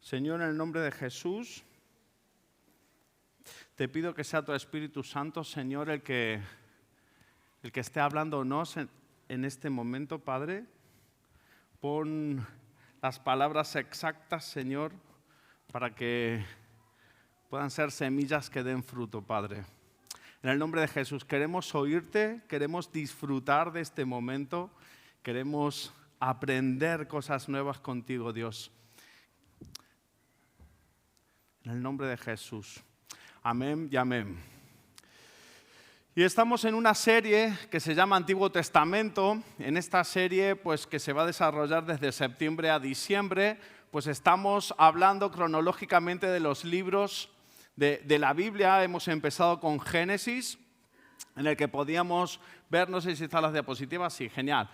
Señor, en el nombre de Jesús, te pido que sea tu Espíritu Santo, Señor, el que esté hablándonos en este momento, Padre. Pon las palabras exactas, Señor, para que puedan ser semillas que den fruto, Padre. En el nombre de Jesús, queremos oírte, queremos disfrutar de este momento, queremos aprender cosas nuevas contigo, Dios. En el nombre de Jesús. Amén y amén. Y estamos en una serie que se llama Antiguo Testamento. En esta serie, pues, que se va a desarrollar desde septiembre a diciembre, pues estamos hablando cronológicamente de los libros de la Biblia. Hemos empezado con Génesis, en el que podíamos ver, no sé si están las diapositivas, sí, genial.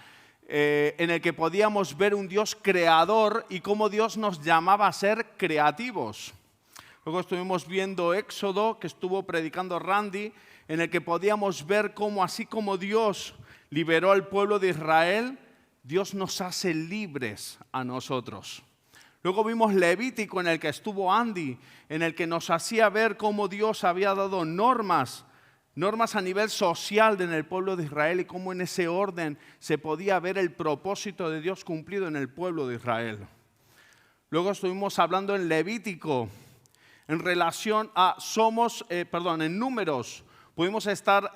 En el que podíamos ver un Dios creador y cómo Dios nos llamaba a ser creativos. Luego estuvimos viendo Éxodo, que estuvo predicando Randy, en el que podíamos ver cómo así como Dios liberó al pueblo de Israel, Dios nos hace libres a nosotros. Luego vimos Levítico, en el que estuvo Andy, en el que nos hacía ver cómo Dios había dado normas a nivel social en el pueblo de Israel y cómo en ese orden se podía ver el propósito de Dios cumplido en el pueblo de Israel. Luego estuvimos hablando en Levítico, en relación a en Números, pudimos estar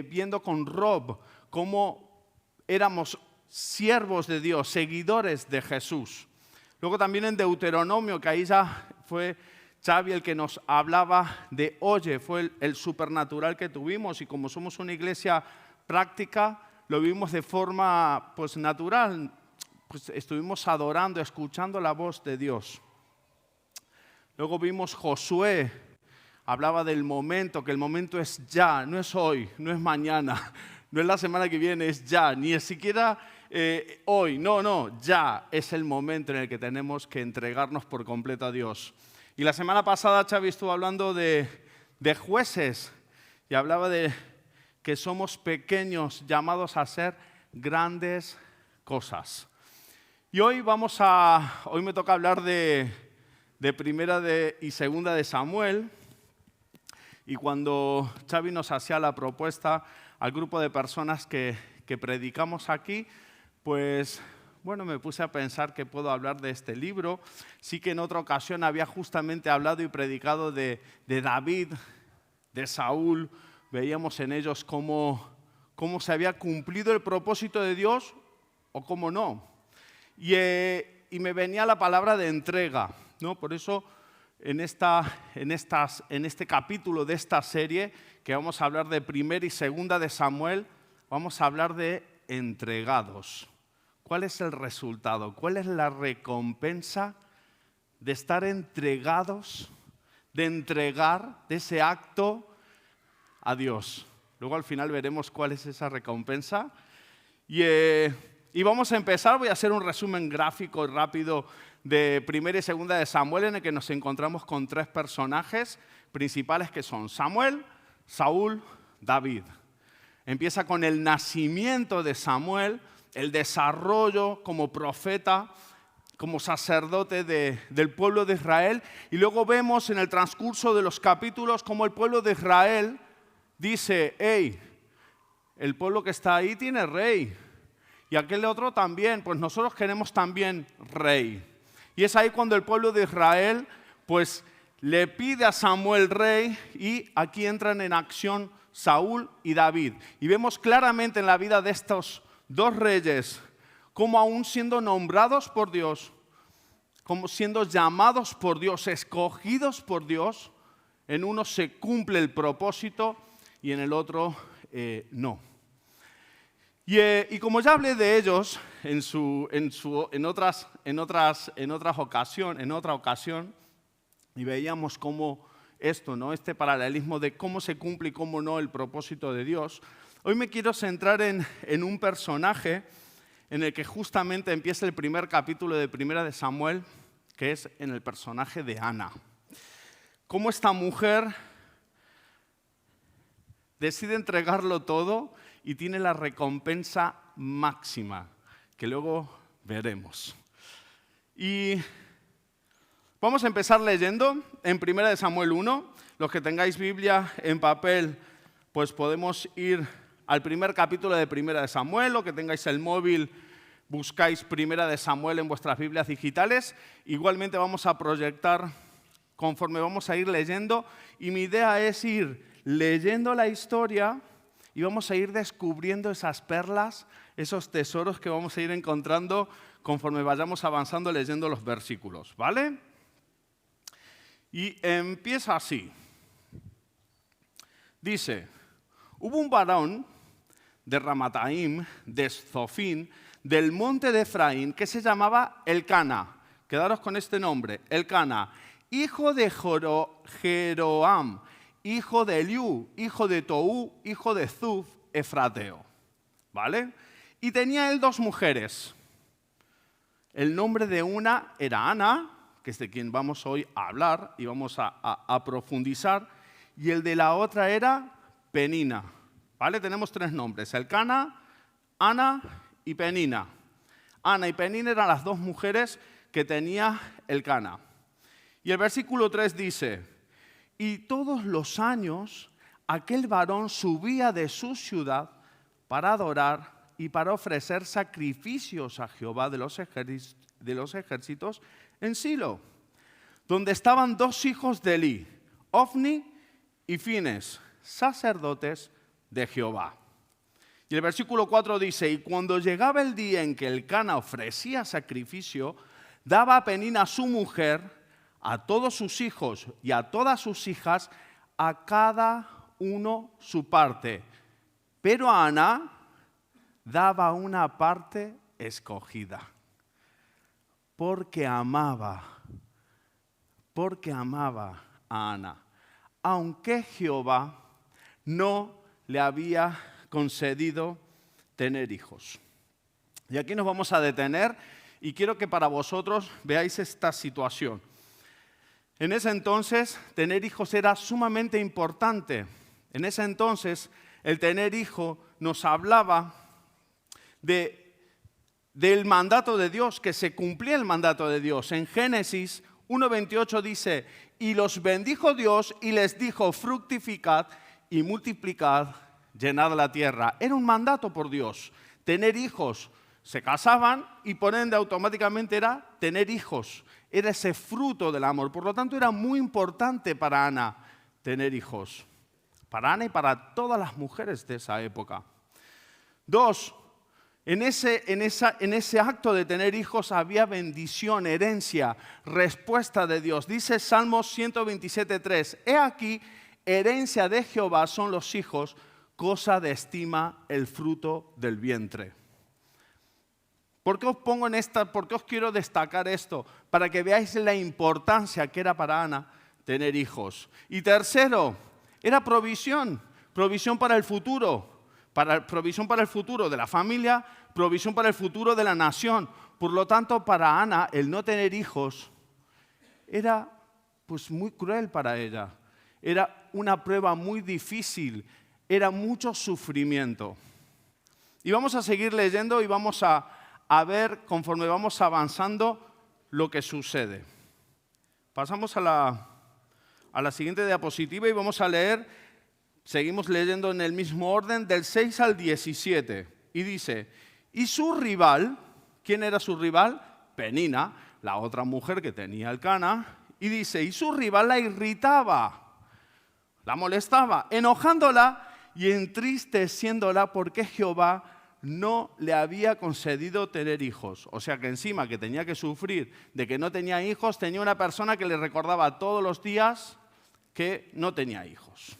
viendo con Rob cómo éramos siervos de Dios, seguidores de Jesús. Luego también en Deuteronomio, que ahí ya fue Xavi el que nos hablaba de oye, fue el supernatural que tuvimos, y como somos una iglesia práctica, lo vimos de forma pues natural, pues estuvimos adorando, escuchando la voz de Dios. Luego vimos Josué, hablaba del momento, que el momento es ya, no es hoy, no es mañana, no es la semana que viene, es ya, ni siquiera hoy, no, ya es el momento en el que tenemos que entregarnos por completo a Dios. Y la semana pasada Xavi estuvo hablando de jueces y hablaba de que somos pequeños llamados a hacer grandes cosas. Y hoy me toca hablar de primera y segunda de Samuel, y cuando Xavi nos hacía la propuesta al grupo de personas que predicamos aquí, pues bueno, me puse a pensar que puedo hablar de este libro. Sí que en otra ocasión había justamente hablado y predicado de David, de Saúl. Veíamos en ellos cómo se había cumplido el propósito de Dios o cómo no. Y me venía la palabra de entrega, ¿no? Por eso en este capítulo de esta serie, que vamos a hablar de primera y segunda de Samuel, vamos a hablar de entregados. ¿Cuál es el resultado? ¿Cuál es la recompensa de estar entregados, de entregar, de ese acto a Dios? Luego al final veremos cuál es esa recompensa. Y vamos a empezar, voy a hacer un resumen gráfico y rápido de primera y segunda de Samuel, en el que nos encontramos con tres personajes principales que son Samuel, Saúl, David. Empieza con el nacimiento de Samuel, el desarrollo como profeta, como sacerdote del pueblo de Israel, y luego vemos en el transcurso de los capítulos cómo el pueblo de Israel dice, hey, el pueblo que está ahí tiene rey, y aquel otro también, pues nosotros queremos también rey. Y es ahí cuando el pueblo de Israel pues le pide a Samuel rey, y aquí entran en acción Saúl y David. Y vemos claramente en la vida de estos dos reyes cómo aún siendo nombrados por Dios, como siendo llamados por Dios, escogidos por Dios, en uno se cumple el propósito y en el otro no. Y como ya hablé de ellos en otra ocasión, y veíamos cómo esto, ¿no? Este paralelismo de cómo se cumple y cómo no el propósito de Dios, hoy me quiero centrar en un personaje en el que justamente empieza el primer capítulo de Primera de Samuel, que es en el personaje de Ana. Cómo esta mujer decide entregarlo todo y tiene la recompensa máxima, que luego veremos. Y Vamos a empezar leyendo en 1 Samuel 1. Los que tengáis Biblia en papel, pues podemos ir al primer capítulo de 1 Samuel, o que tengáis el móvil, buscáis 1 Samuel en vuestras Biblias digitales. Igualmente vamos a proyectar conforme vamos a ir leyendo, y mi idea es ir leyendo la historia y vamos a ir descubriendo esas perlas, esos tesoros que vamos a ir encontrando conforme vayamos avanzando leyendo los versículos, ¿vale? Y empieza así. Dice, hubo un varón de Ramataim, de Zofín, del monte de Efraín, que se llamaba Elcana. Quedaros con este nombre, Elcana, hijo de Jeroam, hijo de Eliú, hijo de Toú, hijo de Zuf, efrateo. ¿Vale? Y tenía él 2 mujeres. El nombre de una era Ana, que es de quien vamos hoy a hablar y vamos a profundizar, y el de la otra era Penina. ¿Vale? Tenemos 3 nombres, Elcana, Ana y Penina. Ana y Penina eran las 2 mujeres que tenía Elcana. Y el versículo 3 dice, y todos los años aquel varón subía de su ciudad para adorar y para ofrecer sacrificios a Jehová de los ejércitos en Silo, donde estaban 2 hijos de Elí, Ofni y Fines, sacerdotes de Jehová. Y el versículo 4 dice, y cuando llegaba el día en que Elcana ofrecía sacrificio, daba a Penina su mujer, a todos sus hijos y a todas sus hijas, a cada uno su parte. Pero a Ana daba una parte escogida, porque amaba a Ana, aunque Jehová no le había concedido tener hijos. Y aquí nos vamos a detener y quiero que para vosotros veáis esta situación. En ese entonces, tener hijos era sumamente importante. En ese entonces, el tener hijo nos hablaba del mandato de Dios, que se cumplía el mandato de Dios. En Génesis 1:28 dice, y los bendijo Dios y les dijo, fructificad y multiplicad, llenad la tierra. Era un mandato por Dios. Tener hijos, se casaban y por ende automáticamente era tener hijos. Era ese fruto del amor. Por lo tanto, era muy importante para Ana tener hijos. Para Ana y para todas las mujeres de esa época. 2, en ese acto de tener hijos había bendición, herencia, respuesta de Dios. Dice Salmos 127:3, he aquí, herencia de Jehová son los hijos, cosa de estima el fruto del vientre. ¿Por qué os quiero destacar esto? Para que veáis la importancia que era para Ana tener hijos. Y tercero, era provisión para el futuro. Provisión para el futuro de la familia, provisión para el futuro de la nación. Por lo tanto, para Ana, el no tener hijos era pues muy cruel para ella. Era una prueba muy difícil, era mucho sufrimiento. Y vamos a seguir leyendo y vamos a ver, conforme vamos avanzando, lo que sucede. Pasamos a la siguiente diapositiva y vamos a leer, seguimos leyendo en el mismo orden, del 6 al 17. Y dice, y su rival, ¿quién era su rival? Penina, la otra mujer que tenía Elcana. Y dice, y su rival la irritaba, la molestaba, enojándola y entristeciéndola porque Jehová no le había concedido tener hijos. O sea que encima que tenía que sufrir de que no tenía hijos, tenía una persona que le recordaba todos los días que no tenía hijos.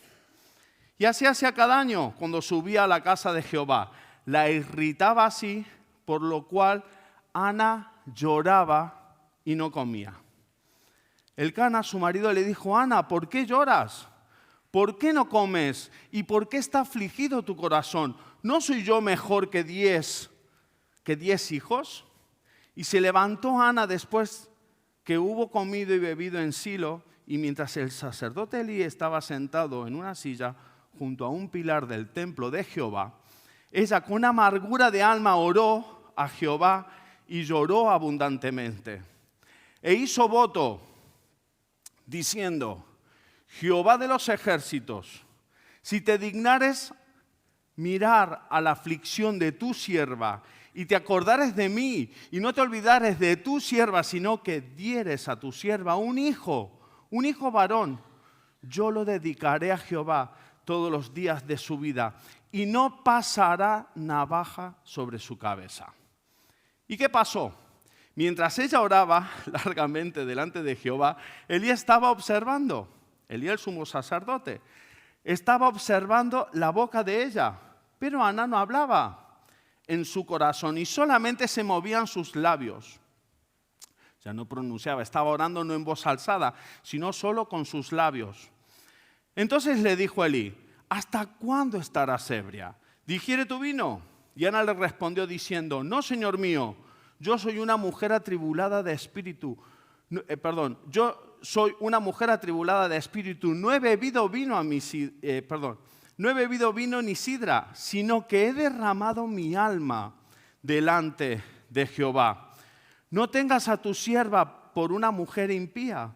Y así hacía cada año cuando subía a la casa de Jehová. La irritaba así, por lo cual Ana lloraba y no comía. Elcana, su marido, le dijo, Ana, ¿por qué lloras? ¿Por qué no comes? ¿Y por qué está afligido tu corazón? ¿No soy yo mejor que 10 hijos? Y se levantó Ana después que hubo comido y bebido en Silo, y mientras el sacerdote Elí estaba sentado en una silla junto a un pilar del templo de Jehová, ella con amargura de alma oró a Jehová y lloró abundantemente. E hizo voto, diciendo: Jehová de los ejércitos, si te dignares mirar a la aflicción de tu sierva y te acordares de mí y no te olvidares de tu sierva, sino que dieres a tu sierva un hijo varón, yo lo dedicaré a Jehová todos los días de su vida y no pasará navaja sobre su cabeza. ¿Y qué pasó? Mientras ella oraba largamente delante de Jehová, Elí estaba observando, Elí el sumo sacerdote, estaba observando la boca de ella, pero Ana no hablaba en su corazón y solamente se movían sus labios. Ya no pronunciaba, estaba orando no en voz alzada, sino solo con sus labios. Entonces le dijo Elí: ¿hasta cuándo estarás ebria? ¿Digiere tu vino? Y Ana le respondió diciendo: no, señor mío, yo soy una mujer atribulada de espíritu. Yo soy una mujer atribulada de espíritu. No he bebido vino no he bebido vino ni sidra, sino que he derramado mi alma delante de Jehová. No tengas a tu sierva por una mujer impía,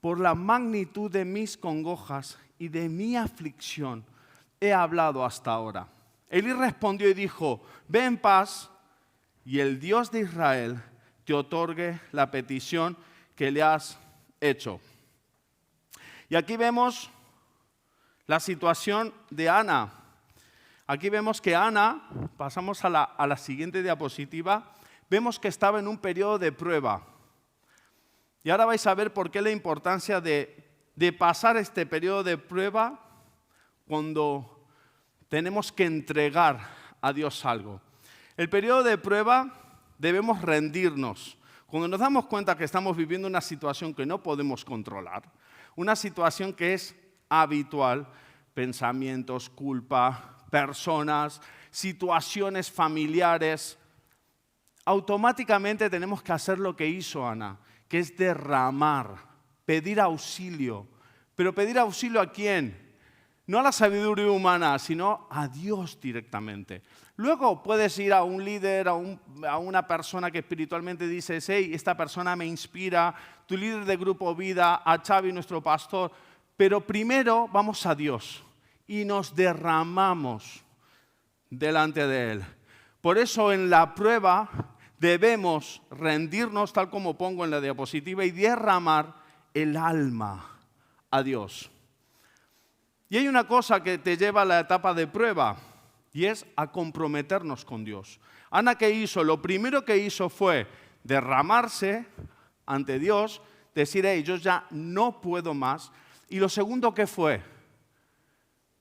por la magnitud de mis congojas y de mi aflicción he hablado hasta ahora. Elí respondió y dijo: ve en paz, y el Dios de Israel te otorgue la petición que le has hecho. Y aquí vemos la situación de Ana. Aquí vemos que Ana, pasamos a la siguiente diapositiva, vemos que estaba en un periodo de prueba. Y ahora vais a ver por qué la importancia de pasar este periodo de prueba cuando tenemos que entregar a Dios algo. El periodo de prueba debemos rendirnos. Cuando nos damos cuenta que estamos viviendo una situación que no podemos controlar, una situación que es habitual, pensamientos, culpa, personas, situaciones familiares, automáticamente tenemos que hacer lo que hizo Ana, que es derramar, pedir auxilio. ¿Pero pedir auxilio a quién? No a la sabiduría humana, sino a Dios directamente. Luego puedes ir a un líder, a una persona que espiritualmente dices: hey, esta persona me inspira, tu líder de Grupo Vida, a Xavi, nuestro pastor. Pero primero vamos a Dios y nos derramamos delante de Él. Por eso en la prueba debemos rendirnos, tal como pongo en la diapositiva, y derramar el alma a Dios. Y hay una cosa que te lleva a la etapa de prueba, y es a comprometernos con Dios. Ana, ¿qué hizo? Lo primero que hizo fue derramarse ante Dios, decir: hey, yo ya no puedo más. Y lo segundo, ¿qué fue?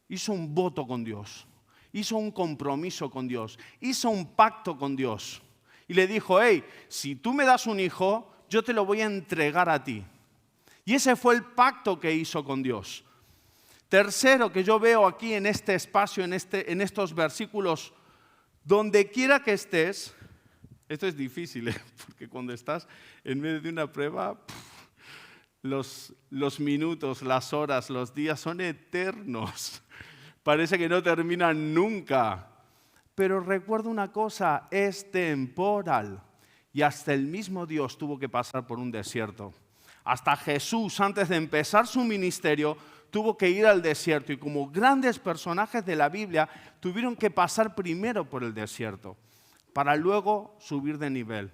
Hizo un voto con Dios, hizo un compromiso con Dios, hizo un pacto con Dios. Y le dijo: hey, si tú me das un hijo, yo te lo voy a entregar a ti. Y ese fue el pacto que hizo con Dios. Tercero, que yo veo aquí en este espacio, en estos versículos, donde quiera que estés, esto es difícil, porque cuando estás en medio de una prueba, los minutos, las horas, los días son eternos. Parece que no terminan nunca. Pero recuerda una cosa, es temporal. Y hasta el mismo Dios tuvo que pasar por un desierto. Hasta Jesús, antes de empezar su ministerio, tuvo que ir al desierto. Y como grandes personajes de la Biblia, tuvieron que pasar primero por el desierto, para luego subir de nivel,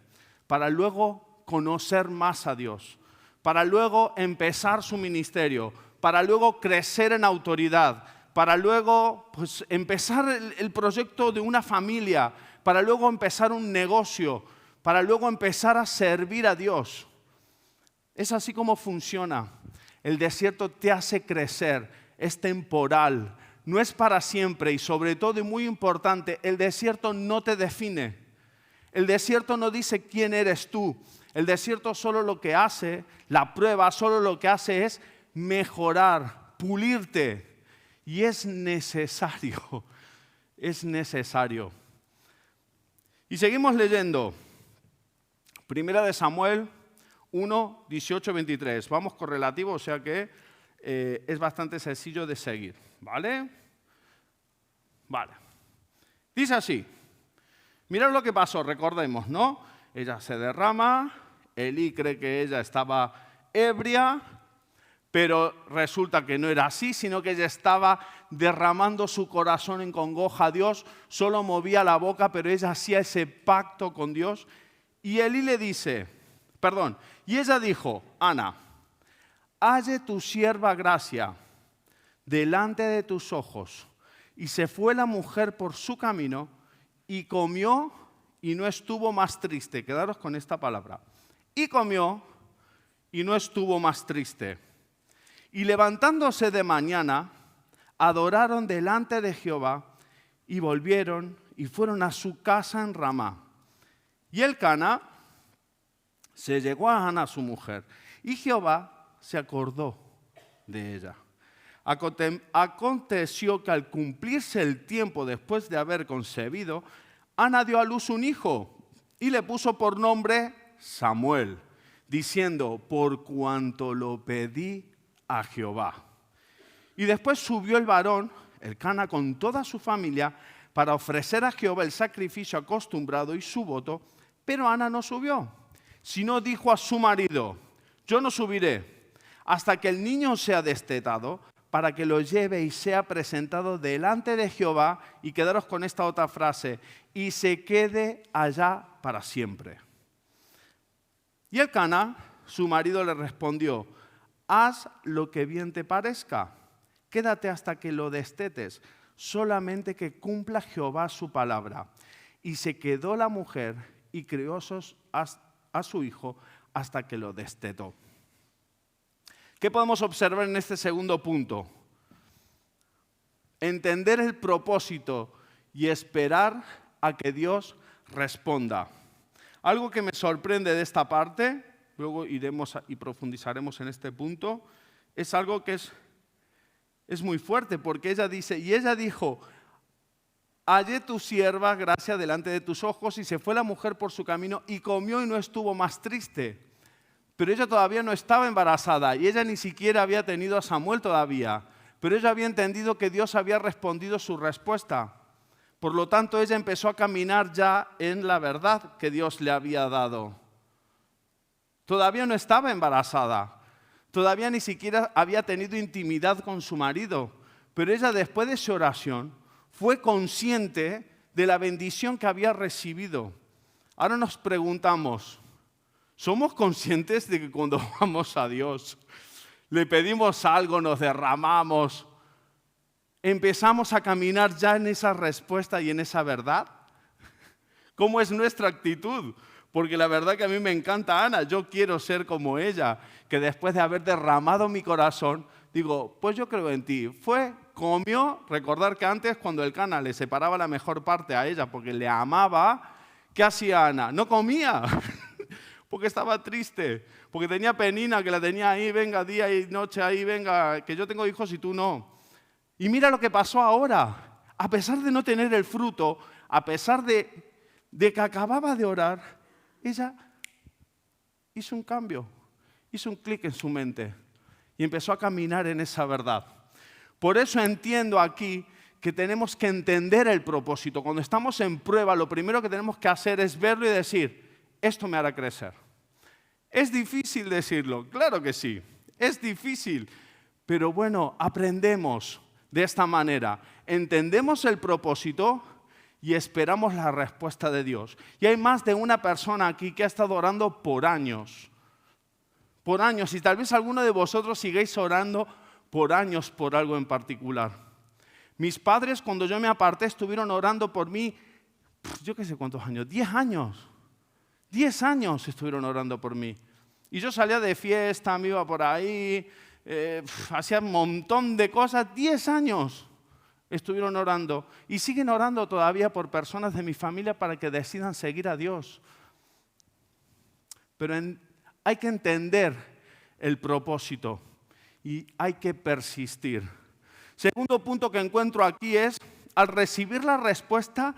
para luego conocer más a Dios, para luego empezar su ministerio, para luego crecer en autoridad, para luego empezar el proyecto de una familia, para luego empezar un negocio, para luego empezar a servir a Dios. Es así como funciona. El desierto te hace crecer, es temporal, no es para siempre y sobre todo, y muy importante, el desierto no te define. El desierto no dice quién eres tú. El desierto solo lo que hace, la prueba solo lo que hace es mejorar, pulirte. Y es necesario, es necesario. Y seguimos leyendo. Primera de Samuel 1, 18, 23. Vamos correlativo, o sea que es bastante sencillo de seguir. ¿Vale? Vale. Dice así. Mirad lo que pasó, recordemos, ¿no? Ella se derrama, Elí cree que ella estaba ebria, Pero resulta que no era así, sino que ella estaba derramando su corazón en congoja a Dios, solo movía la boca, pero ella hacía ese pacto con Dios. Y Elí le dice, y ella dijo, Ana, halle tu sierva gracia delante de tus ojos. Y se fue la mujer por su camino y comió y no estuvo más triste. Quedaros con esta palabra. Y comió y no estuvo más triste. Y levantándose de mañana, adoraron delante de Jehová y volvieron y fueron a su casa en Ramá. Y Elcana se llegó a Ana, su mujer, y Jehová se acordó de ella. Aconteció que al cumplirse el tiempo después de haber concebido, Ana dio a luz un hijo y le puso por nombre Samuel, diciendo, por cuanto lo pedí a Jehová. Y después subió el varón, Elcana, con toda su familia, para ofrecer a Jehová el sacrificio acostumbrado y su voto, pero Ana no subió, sino dijo a su marido, yo no subiré hasta que el niño sea destetado, para que lo lleve y sea presentado delante de Jehová, y quedaros con esta otra frase, y se quede allá para siempre. Y Elcana, su marido, le respondió, haz lo que bien te parezca, quédate hasta que lo destetes, solamente que cumpla Jehová su palabra. Y se quedó la mujer y crió a su hijo hasta que lo destetó. ¿Qué podemos observar en este segundo punto? Entender el propósito y esperar a que Dios responda. Algo que me sorprende de esta parte, luego iremos y profundizaremos en este punto, es algo que es muy fuerte, porque ella dice, y ella dijo, hallé tu sierva gracia delante de tus ojos, y se fue la mujer por su camino y comió y no estuvo más triste. Pero ella todavía no estaba embarazada y ella ni siquiera había tenido a Samuel todavía. Pero ella había entendido que Dios había respondido su respuesta. Por lo tanto, ella empezó a caminar ya en la verdad que Dios le había dado. Todavía no estaba embarazada. Todavía ni siquiera había tenido intimidad con su marido. Pero ella, después de esa oración, fue consciente de la bendición que había recibido. Ahora nos preguntamos, ¿somos conscientes de que cuando vamos a Dios, le pedimos algo, nos derramamos, empezamos a caminar ya en esa respuesta y en esa verdad? ¿Cómo es nuestra actitud? Porque la verdad que a mí me encanta Ana, yo quiero ser como ella, que después de haber derramado mi corazón, digo, pues yo creo en ti. Comió, recordar que antes cuando Elcana le separaba la mejor parte a ella porque le amaba, ¿qué hacía Ana? No comía. Porque estaba triste, porque tenía Penina que la tenía ahí, venga, día y noche ahí, venga, que yo tengo hijos y tú no. Y mira lo que pasó ahora. A pesar de no tener el fruto, a pesar de que acababa de orar, ella hizo un cambio, hizo un clic en su mente y empezó a caminar en esa verdad. Por eso entiendo aquí que tenemos que entender el propósito. Cuando estamos en prueba, lo primero que tenemos que hacer es verlo y decir, esto me hará crecer. ¿Es difícil decirlo? Claro que sí, es difícil. Pero bueno, aprendemos de esta manera. Entendemos el propósito y esperamos la respuesta de Dios. Y hay más de una persona aquí que ha estado orando por años. Por años. Y tal vez alguno de vosotros sigáis orando por años por algo en particular. Mis padres, cuando yo me aparté, estuvieron orando por mí, yo qué sé cuántos años, 10 años. 10 años estuvieron orando por mí. Y yo salía de fiesta, me iba por ahí, hacía un montón de cosas. 10 años estuvieron orando. Y siguen orando todavía por personas de mi familia para que decidan seguir a Dios. Pero hay que entender el propósito y hay que persistir. Segundo punto que encuentro aquí es, al recibir la respuesta,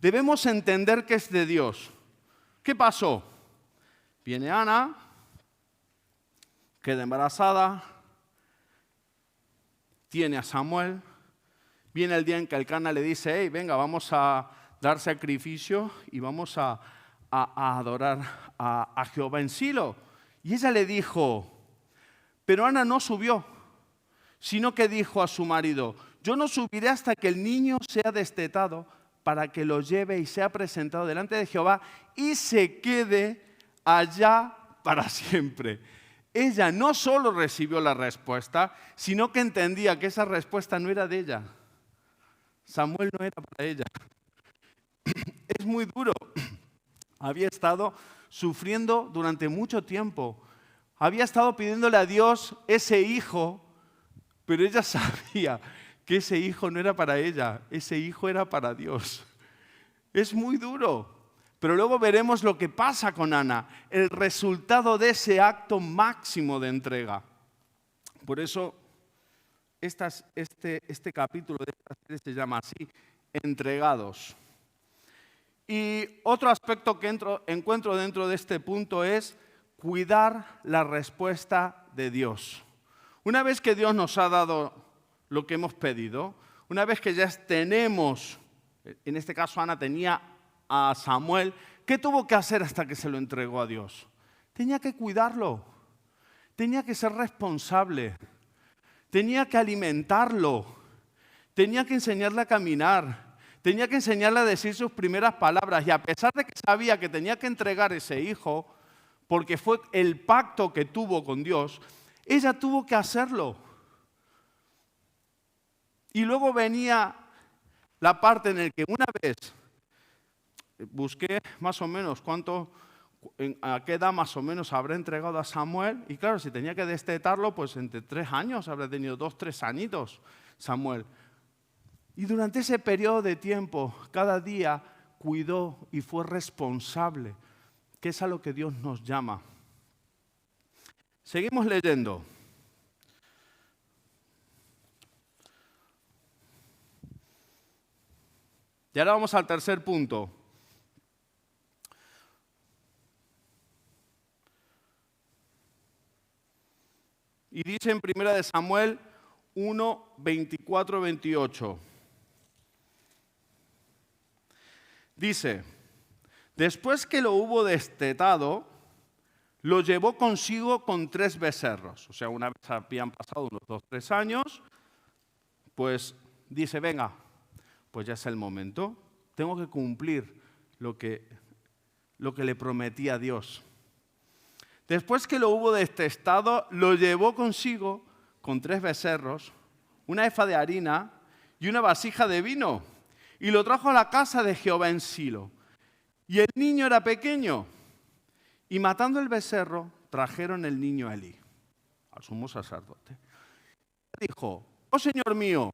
debemos entender que es de Dios. ¿Qué pasó? Viene Ana, queda embarazada, tiene a Samuel, viene el día en que Elcana le dice, hey, venga, vamos a dar sacrificio y vamos a adorar a Jehová en Silo. Y ella le dijo, Pero Ana no subió, sino que dijo a su marido: yo no subiré hasta que el niño sea destetado, para que lo lleve y sea presentado delante de Jehová y se quede allá para siempre. Ella no solo recibió la respuesta, sino que entendía que esa respuesta no era de ella. Samuel no era para ella. Es muy duro. Había estado sufriendo durante mucho tiempo. Había estado pidiéndole a Dios ese hijo, pero ella sabía que ese hijo no era para ella, ese hijo era para Dios. Es muy duro. Pero luego veremos lo que pasa con Ana, el resultado de ese acto máximo de entrega. Por eso este capítulo de esta serie se llama así, Entregados. Y otro aspecto que encuentro dentro de este punto es cuidar la respuesta de Dios. Una vez que Dios nos ha dado lo que hemos pedido, una vez que ya tenemos, en este caso Ana tenía a Samuel, ¿qué tuvo que hacer hasta que se lo entregó a Dios? Tenía que cuidarlo, tenía que ser responsable, tenía que alimentarlo, tenía que enseñarle a caminar, tenía que enseñarle a decir sus primeras palabras. Y a pesar de que sabía que tenía que entregar ese hijo, porque fue el pacto que tuvo con Dios, ella tuvo que hacerlo. Y luego venía la parte en la que una vez busqué más o menos a qué edad más o menos habrá entregado a Samuel. Y claro, si tenía que destetarlo, pues entre 3 años, habrá tenido 2, 3 añitos Samuel. Y durante ese periodo de tiempo, cada día cuidó y fue responsable, que es a lo que Dios nos llama. Seguimos leyendo. Y ahora vamos al tercer punto. Y dice en 1 Samuel 1, 24, 28. Dice: después que lo hubo destetado, lo llevó consigo con 3 becerros. O sea, una vez habían pasado unos 2, 3 años, pues dice, venga, pues ya es el momento. Tengo que cumplir lo que le prometí a Dios. Después que lo hubo destetado, lo llevó consigo con 3 becerros, una efa de harina y una vasija de vino, y lo trajo a la casa de Jehová en Silo. Y el niño era pequeño, y matando el becerro, trajeron el niño a Elí, al sumo sacerdote. Dijo: oh Señor mío,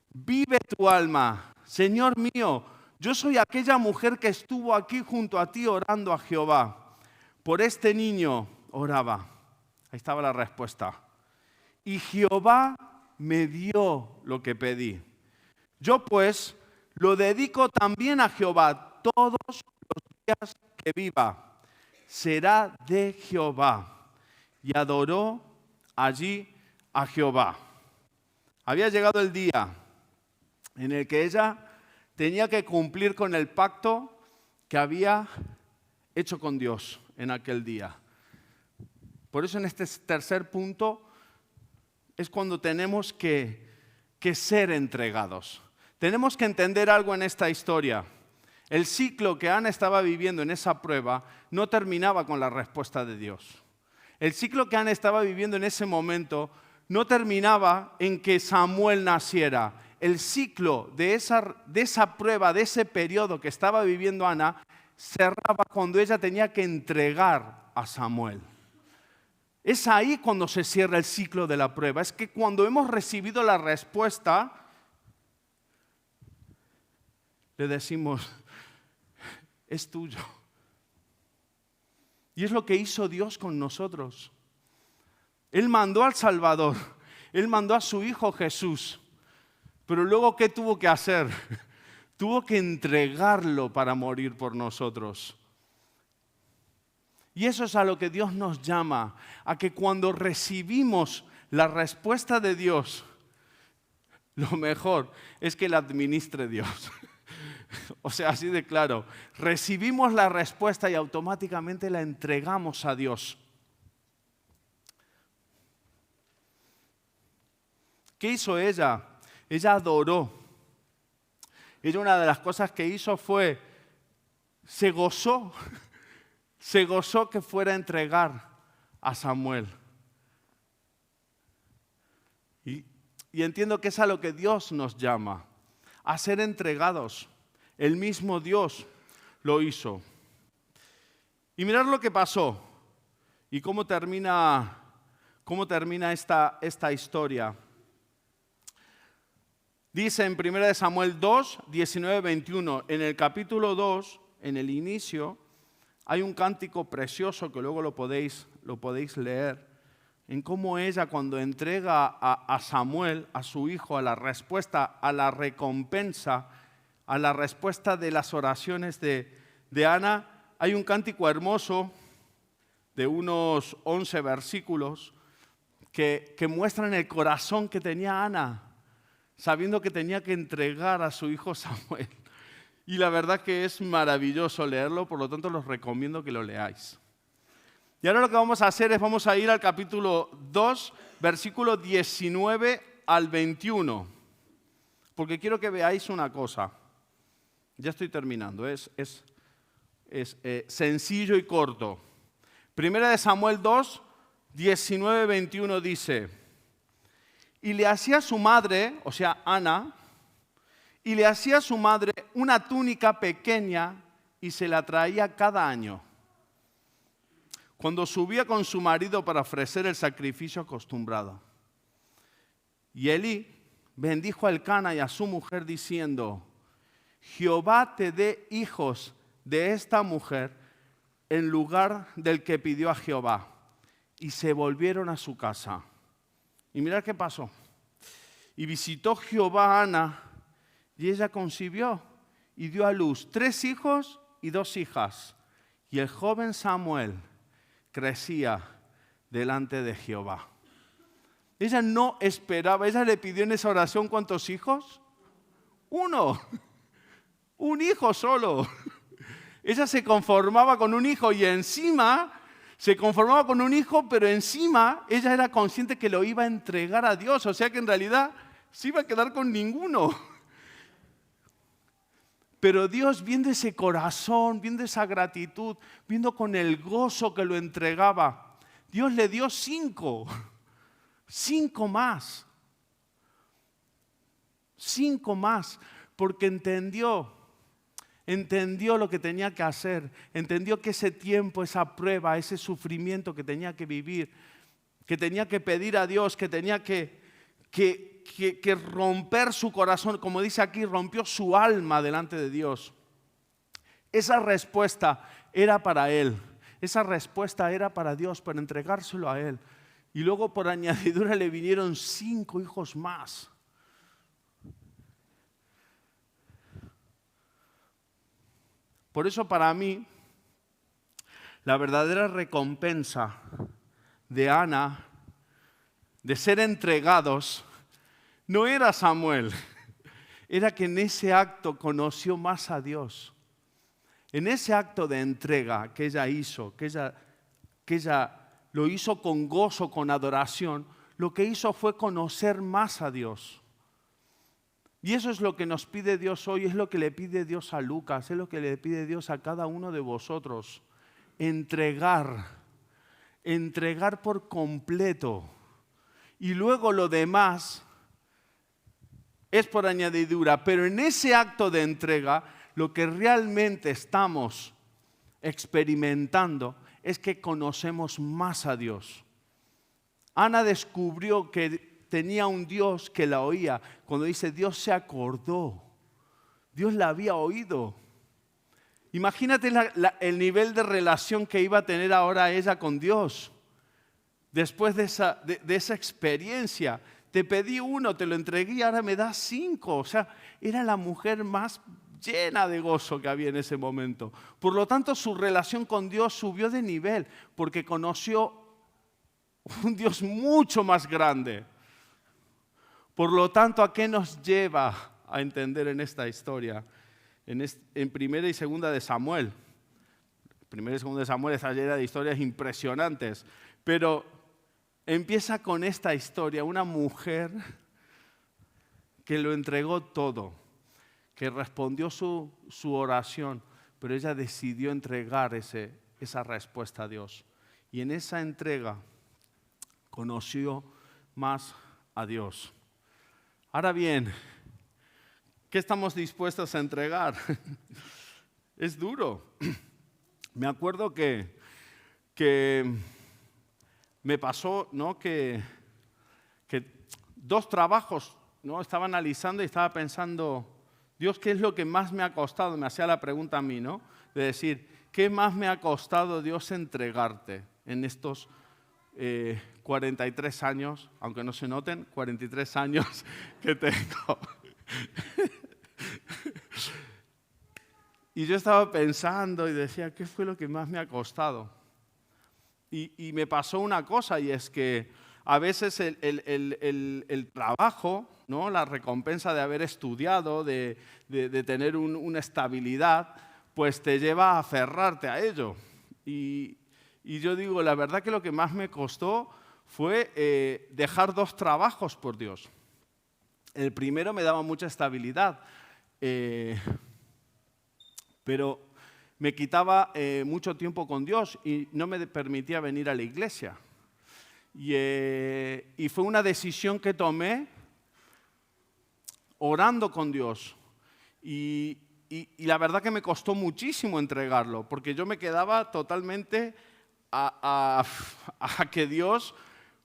vive tu alma. Señor mío, yo soy aquella mujer que estuvo aquí junto a ti orando a Jehová. Por este niño oraba. Ahí estaba la respuesta. Y Jehová me dio lo que pedí. Yo pues lo dedico también a Jehová todos los días que viva. Será de Jehová. Y adoró allí a Jehová. Había llegado el día en el que ella tenía que cumplir con el pacto que había hecho con Dios en aquel día. Por eso en este tercer punto es cuando tenemos que ser entregados. Tenemos que entender algo en esta historia. El ciclo que Ana estaba viviendo en esa prueba no terminaba con la respuesta de Dios. El ciclo que Ana estaba viviendo en ese momento no terminaba en que Samuel naciera. El ciclo de esa prueba, de ese periodo que estaba viviendo Ana, cerraba cuando ella tenía que entregar a Samuel. Es ahí cuando se cierra el ciclo de la prueba. Es que cuando hemos recibido la respuesta, le decimos, es tuyo. Y es lo que hizo Dios con nosotros. Él mandó al Salvador, Él mandó a su Hijo Jesús. Pero luego, ¿qué tuvo que hacer? Tuvo que entregarlo para morir por nosotros. Y eso es a lo que Dios nos llama, a que cuando recibimos la respuesta de Dios, lo mejor es que la administre Dios. O sea, así de claro, recibimos la respuesta y automáticamente la entregamos a Dios. ¿Qué hizo ella? Ella adoró. Ella una de las cosas que hizo fue, se gozó que fuera a entregar a Samuel. Y entiendo que es a lo que Dios nos llama, a ser entregados. El mismo Dios lo hizo. Y mirad lo que pasó y cómo termina esta historia. Dice en 1 Samuel 2, 19, 21, en el capítulo 2, en el inicio, hay un cántico precioso que luego lo podéis leer, en cómo ella cuando entrega a Samuel, a su hijo, a la respuesta, a la recompensa, a la respuesta de las oraciones de Ana, hay un cántico hermoso de unos 11 versículos que muestran el corazón que tenía Ana, sabiendo que tenía que entregar a su hijo Samuel. Y la verdad que es maravilloso leerlo, por lo tanto los recomiendo que lo leáis. Y ahora lo que vamos a hacer es, vamos a ir al capítulo 2, versículo 19 al 21. Porque quiero que veáis una cosa. Ya estoy terminando, es sencillo y corto. 1 Samuel 2, 19, 21 dice: y le hacía su madre, o sea, Ana, y le hacía su madre una túnica pequeña y se la traía cada año, cuando subía con su marido para ofrecer el sacrificio acostumbrado. Y Elí bendijo a Elcana y a su mujer diciendo: Jehová te dé hijos de esta mujer en lugar del que pidió a Jehová. Y se volvieron a su casa. Y mirad qué pasó. Y visitó Jehová a Ana, y ella concibió y dio a luz 3 hijos y 2 hijas. Y el joven Samuel crecía delante de Jehová. Ella no esperaba, ella le pidió en esa oración ¿cuántos hijos? 1, un hijo solo. Ella se conformaba con un hijo y encima se conformaba con un hijo, pero encima ella era consciente que lo iba a entregar a Dios, o sea que en realidad se iba a quedar con ninguno. Pero Dios, viendo ese corazón, viendo esa gratitud, viendo con el gozo que lo entregaba, Dios le dio 5 más. 5 más, porque entendió lo que tenía que hacer, entendió que ese tiempo, esa prueba, ese sufrimiento que tenía que vivir, que tenía que pedir a Dios, que tenía que romper su corazón, como dice aquí, rompió su alma delante de Dios. Esa respuesta era para él, esa respuesta era para Dios, para entregárselo a él. Y luego por añadidura le vinieron 5 hijos más. Por eso para mí, la verdadera recompensa de Ana, de ser entregados, no era Samuel, era que en ese acto conoció más a Dios. En ese acto de entrega que ella hizo, que ella lo hizo con gozo, con adoración, lo que hizo fue conocer más a Dios. Y eso es lo que nos pide Dios hoy, es lo que le pide Dios a Lucas, es lo que le pide Dios a cada uno de vosotros. Entregar por completo. Y luego lo demás es por añadidura, pero en ese acto de entrega, lo que realmente estamos experimentando es que conocemos más a Dios. Ana descubrió que tenía un Dios que la oía. Cuando dice Dios se acordó, Dios la había oído. Imagínate el nivel de relación que iba a tener ahora ella con Dios. Después de esa experiencia, te pedí 1, te lo entregué y ahora me das 5. O sea, era la mujer más llena de gozo que había en ese momento. Por lo tanto, su relación con Dios subió de nivel porque conoció un Dios mucho más grande. Por lo tanto, ¿a qué nos lleva a entender en esta historia? En primera y segunda de Samuel. Primera y segunda de Samuel está llena de historias impresionantes. Pero empieza con esta historia, una mujer que lo entregó todo, que respondió su oración, pero ella decidió entregar esa respuesta a Dios. Y en esa entrega conoció más a Dios. Ahora bien, ¿qué estamos dispuestos a entregar? Es duro. Me acuerdo que me pasó, ¿no?, que 2 trabajos, ¿no?, estaba analizando y estaba pensando, Dios, ¿qué es lo que más me ha costado? Me hacía la pregunta a mí, ¿no?, de decir, ¿qué más me ha costado, Dios, entregarte en estos 43 años, aunque no se noten, 43 años que tengo? Y yo estaba pensando y decía, ¿qué fue lo que más me ha costado? Y me pasó una cosa, y es que a veces el trabajo, ¿no?, la recompensa de haber estudiado, de tener una estabilidad, pues te lleva a aferrarte a ello. Y yo digo, la verdad que lo que más me costó fue dejar 2 trabajos por Dios. El primero me daba mucha estabilidad, pero me quitaba mucho tiempo con Dios y no me permitía venir a la iglesia. Y fue una decisión que tomé orando con Dios. Y la verdad que me costó muchísimo entregarlo, porque yo me quedaba totalmente a que Dios,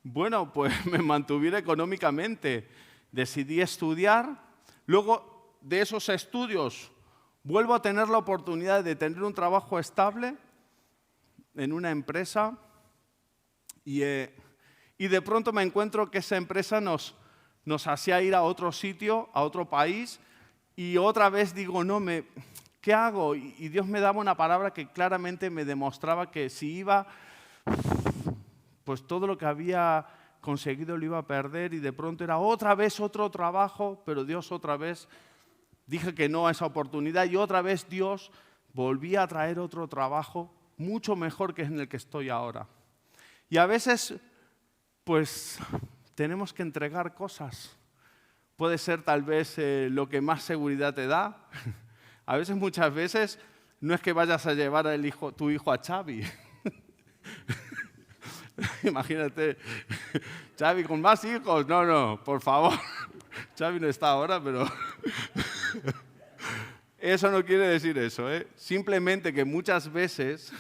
bueno, pues me mantuviera económicamente. Decidí estudiar, luego de esos estudios vuelvo a tener la oportunidad de tener un trabajo estable en una empresa y de pronto me encuentro que esa empresa nos hacía ir a otro sitio, a otro país, y otra vez digo, no, ¿qué hago? Y Dios me daba una palabra que claramente me demostraba que si iba, pues todo lo que había conseguido lo iba a perder, y de pronto era otra vez otro trabajo, pero Dios otra vez dije que no a esa oportunidad, y otra vez Dios volvía a traer otro trabajo mucho mejor que en el que estoy ahora. Y a veces, pues, tenemos que entregar cosas. Puede ser tal vez lo que más seguridad te da. A veces, muchas veces, no es que vayas a llevar a tu hijo a Xavi. Imagínate, Xavi con más hijos. No, por favor. Xavi no está ahora, pero eso no quiere decir eso, ¿eh? Simplemente que muchas veces,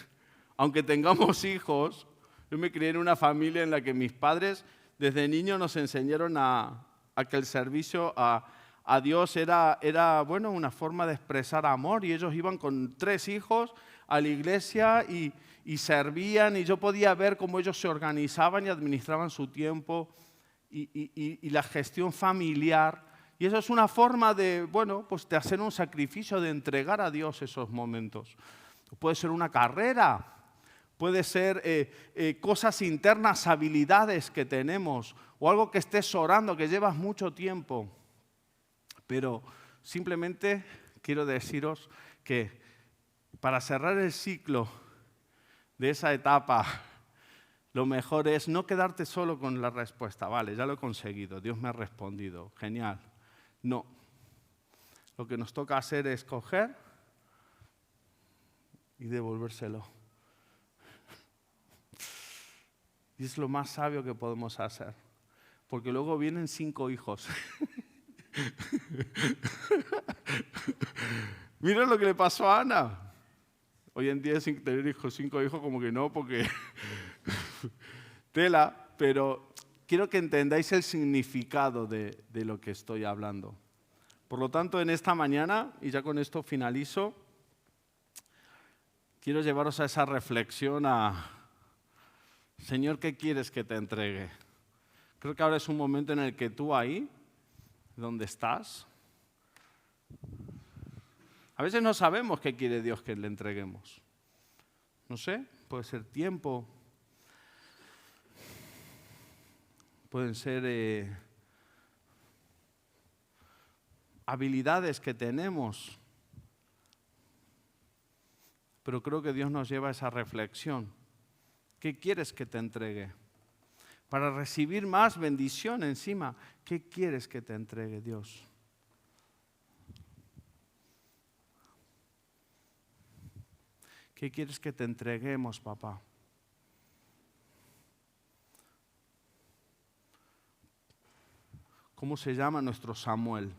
aunque tengamos hijos, yo me crié en una familia en la que mis padres desde niños nos enseñaron a que el servicio a Dios era bueno, una forma de expresar amor, y ellos iban con 3 hijos a la iglesia y servían, y yo podía ver cómo ellos se organizaban y administraban su tiempo y la gestión familiar. Y eso es una forma de, bueno, pues de hacer un sacrificio, de entregar a Dios esos momentos. Puede ser una carrera, puede ser cosas internas, habilidades que tenemos, o algo que estés orando, que llevas mucho tiempo. Pero simplemente quiero deciros que para cerrar el ciclo de esa etapa, lo mejor es no quedarte solo con la respuesta. Vale, ya lo he conseguido, Dios me ha respondido, genial. No. Lo que nos toca hacer es coger y devolvérselo. Y es lo más sabio que podemos hacer. Porque luego vienen 5 hijos. Mira lo que le pasó a Ana. Hoy en día, sin tener hijos, 5 hijos, como que no, porque tela, pero quiero que entendáis el significado de lo que estoy hablando. Por lo tanto, en esta mañana, y ya con esto finalizo, quiero llevaros a esa reflexión Señor, ¿qué quieres que te entregue? Creo que ahora es un momento en el que tú ahí, donde estás, a veces no sabemos qué quiere Dios que le entreguemos. No sé, puede ser tiempo, pueden ser habilidades que tenemos, pero creo que Dios nos lleva a esa reflexión. ¿Qué quieres que te entregue? Para recibir más bendición encima, ¿qué quieres que te entregue Dios? ¿Qué quieres que te entreguemos, papá? ¿Cómo se llama nuestro Samuel?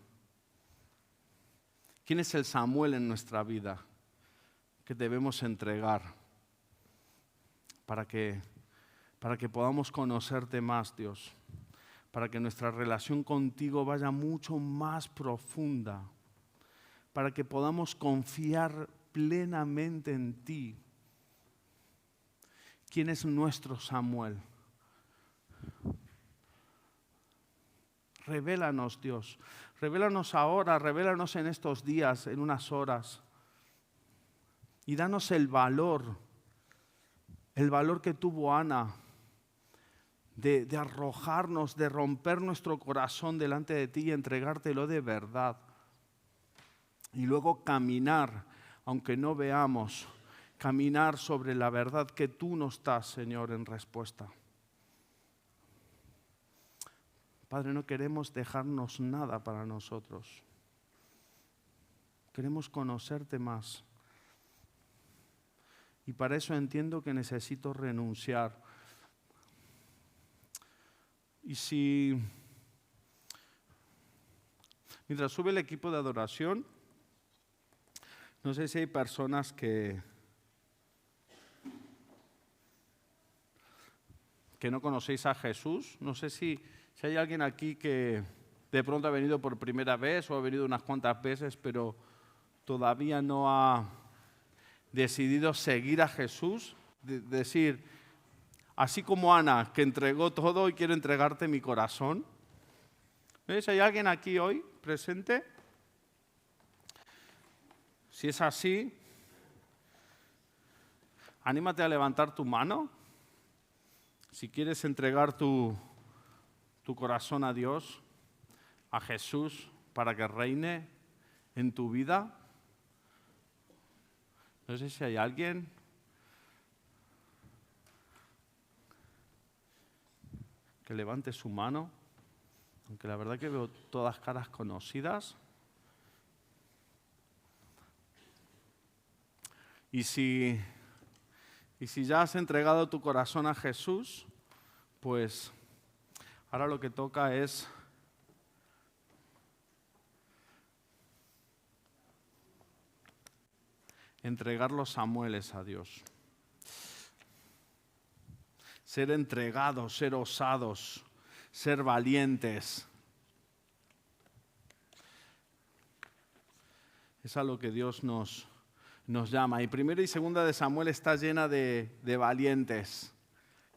¿Quién es el Samuel en nuestra vida que debemos entregar para que podamos conocerte más, Dios? Para que nuestra relación contigo vaya mucho más profunda, para que podamos confiar plenamente en ti. ¿Quién es nuestro Samuel? Revélanos, Dios. Revélanos ahora, revélanos en estos días, en unas horas. Y danos el valor que tuvo Ana de arrojarnos, de romper nuestro corazón delante de ti y entregártelo de verdad. Y luego caminar, aunque no veamos, caminar sobre la verdad que tú nos das, Señor, en respuesta. Padre, no queremos dejarnos nada para nosotros. Queremos conocerte más. Y para eso entiendo que necesito renunciar. Y si, mientras sube el equipo de adoración, no sé si hay personas que no conocéis a Jesús. No sé si hay alguien aquí que de pronto ha venido por primera vez o ha venido unas cuantas veces, pero todavía no ha decidido seguir a Jesús. Decir, así como Ana, que entregó todo y quiero entregarte mi corazón. ¿Ves? ¿Hay alguien aquí hoy presente? Si es así, anímate a levantar tu mano. Si quieres entregar tu corazón a Dios, a Jesús, para que reine en tu vida. No sé si hay alguien. Que levante su mano, aunque la verdad que veo todas caras conocidas. Y si ya has entregado tu corazón a Jesús, pues ahora lo que toca es entregar los Samueles a Dios. Ser entregados, ser osados, ser valientes. Es a lo que Dios nos llama. Y primera y segunda de Samuel está llena de valientes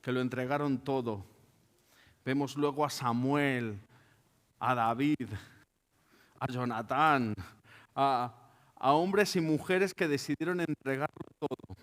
que lo entregaron todo. Vemos luego a Samuel, a David, a Jonatán, a hombres y mujeres que decidieron entregarlo todo.